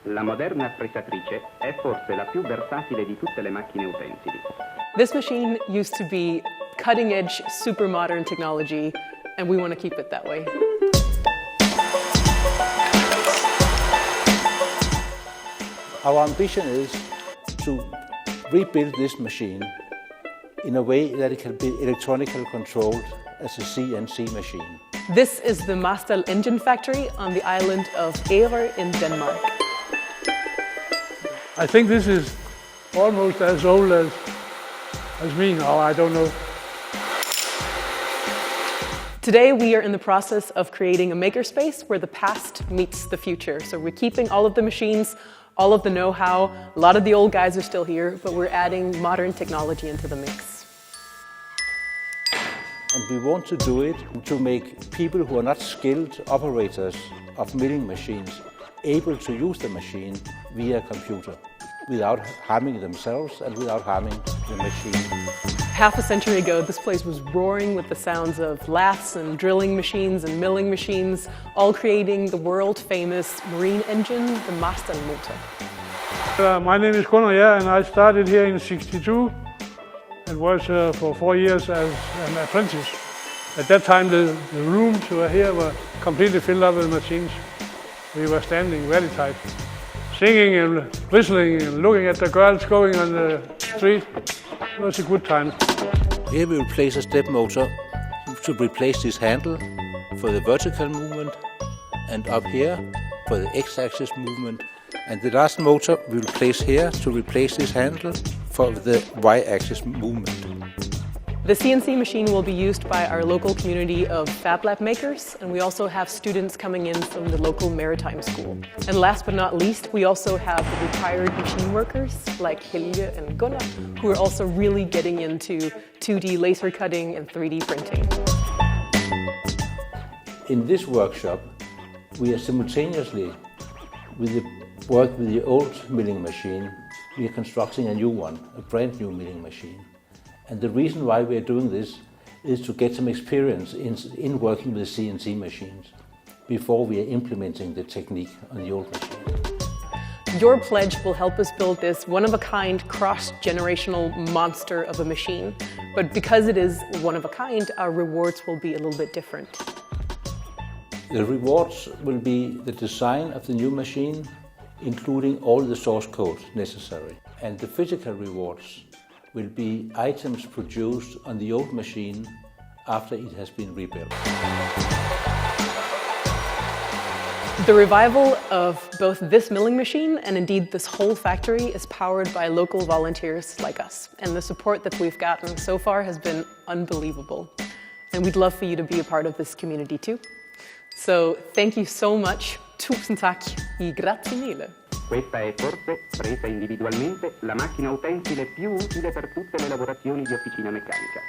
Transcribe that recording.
La moderna fresatrice è forse la più versatile di tutte le macchine utensili. This machine used to be cutting-edge, super modern technology, and we want to keep it that way. Our ambition is to rebuild this machine in a way that it can be electronically controlled as a CNC machine. This is the Mastal engine factory on the island of Ærø in Denmark. I think this is almost as old as me now, I don't know. Today we are in the process of creating a makerspace where the past meets the future. So we're keeping all of the machines, all of the know-how. A lot of the old guys are still here, but we're adding modern technology into the mix. And we want to do it to make people who are not skilled operators of milling machines able to use the machine via computer without harming themselves and without harming the machine. Half a century ago, this place was roaring with the sounds of lathes and drilling machines and milling machines, all creating the world-famous marine engine, the Mastal motor. My name is Gunnar, and I started here in '62 and was for 4 years as an apprentice. At that time, the rooms here were completely filled up with machines. We were standing very tight, singing and whistling and looking at the girls going on the street. It was a good time. Here we will place a step motor to replace this handle for the vertical movement, and up here for the x-axis movement. And the last motor we will place here to replace this handle for the y-axis movement. The CNC machine will be used by our local community of Fab Lab makers, and we also have students coming in from the local maritime school. And last but not least, we also have the retired machine workers like Helge and Gunnar, who are also really getting into 2D laser cutting and 3D printing. In this workshop, we are simultaneously, with the work with the old milling machine, we are constructing a new one, a brand new milling machine. And the reason why we are doing this is to get some experience in working with CNC machines before we are implementing the technique on the old machine. Your pledge will help us build this one-of-a-kind, cross-generational monster of a machine. But because it is one-of-a-kind, our rewards will be a little bit different. The rewards will be the design of the new machine, including all the source code necessary. And the physical rewards will be items produced on the old machine after it has been rebuilt. The revival of both this milling machine and indeed this whole factory is powered by local volunteers like us. And the support that we've gotten so far has been unbelievable. And we'd love for you to be a part of this community too. So thank you so much. Tusind tak e grazie mille. Questa è forse, presa individualmente, la macchina utensile più utile per tutte le lavorazioni di officina meccanica.